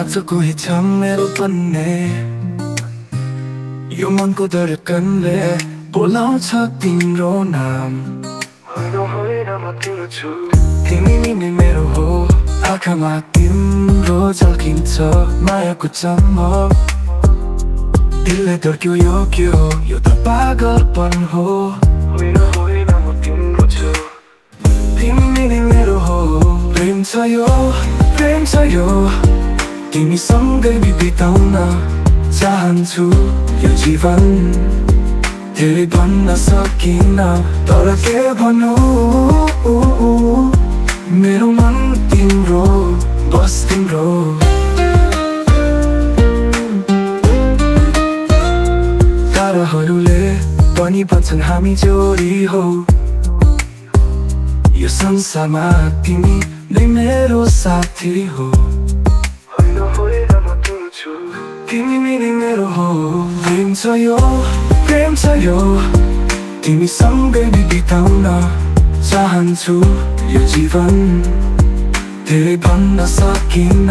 लाग्छ कोही छ मेरो भन्ने, यो मनको धड्कनले बोलाउँछ तिम्रो नाम। होइन होइन म तिम्रो छु, तिमी नै मेरो हो, आँखामा तिम्रो झल्किन्छ मायाको चमक। दिलले धड्क्यो यो के हो, यो त पागलपन हो। होइन होइन म तिम्रो छु, तिमी नै मेरो हो, प्रेम छ यो, प्रेम छ यो, तिमीसँगै बिताउन चाहन्छु यो जीवन। धेरै भन्न सकिन तर के भन्नु, मेरो मन तिम्रो, बस तिम्रो। ताराहरूले पनि भन्छन् हामी जोडी हो, यो संसारमा तिमी नै मेरो साथी हो। होइन होइन म तिम्रो छु, तिमी नै मेरो हो, प्रेम छ यो, प्रेम छ यो, तिमीसँगै बिताउन चाहन्छु यो जीवन। धेरै भन्न सकिन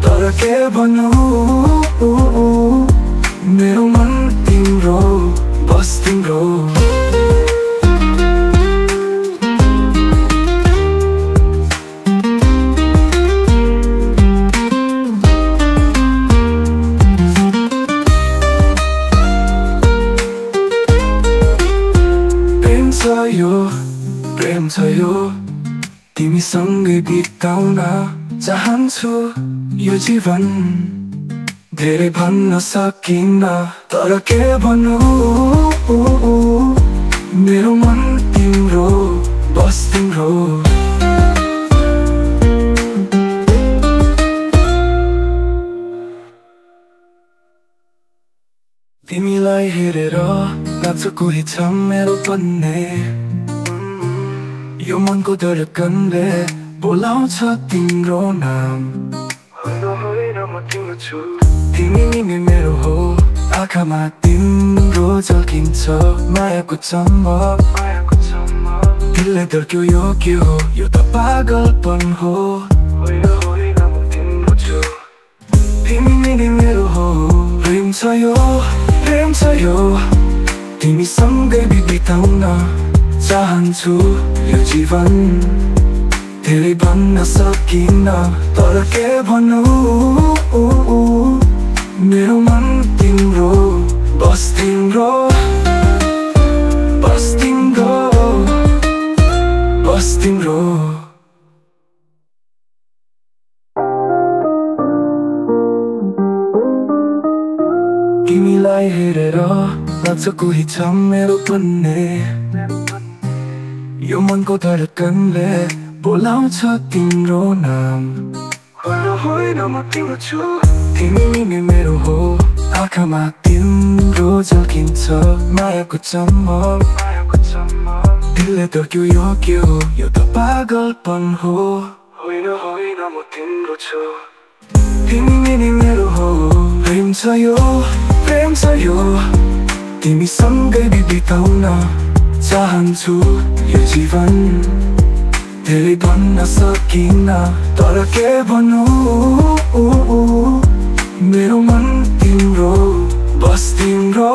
तर के भन्नु, मेरो मन तिम्रो, बस तिम्रो। प्रेम छ यो, तिमीसँगै बिताउन चाहन्छु यो जीवन। धेरै भन्न सकिन तर के भन्नु, मेरो मन तिम्रो, बस तिम्रो। तिमीलाई हेरेर लाग्छ कोही छ मेरो भन्ने, यो मनको धड्कनले बोलाउँछ तिम्रो नाम। होइन होइन म तिम्रो छु, तिमी नै मेरो हो, आँखामा तिम्रो झल्किन्छ मायाको चमक। दिलले धड्क्यो यो के हो, यो त पागलपन हो। होइन होइन म तिम्रो छु, तिमी नै मेरो हो, प्रेम छ यो, प्रेम छ यो, तिमीसँगै बिताउन चाहन्छु यो जीवन। धेरै भन्न सकिन तर के भन्नु, मेरो मन तिम्रो, बस तिम्रो, बस तिम्रो, बस तिम्रो। तिमीलाई हेरेर लाग्छ कोही छ मेरो भन्ने, यो मनको धड्कनले बोलाउँछ तिम्रो नाम। होइन होइन म तिम्रो छु, तिमी नै मेरो हो, आँखामा तिम्रो झल्किन्छ मायाको चमक। दिलले धड्क्यो यो के हो, यो त पागलपन हो। होइन होइन म तिम्रो छु, तिमी नै मेरो हो, प्रेम छ यो, प्रेम छ यो, तिमीसँगै बिताउन चाहन्छु यो जीवन। धेरै भन्न सकिन तर के भन्नु, मेरो मन तिम्रो, बस तिम्रो।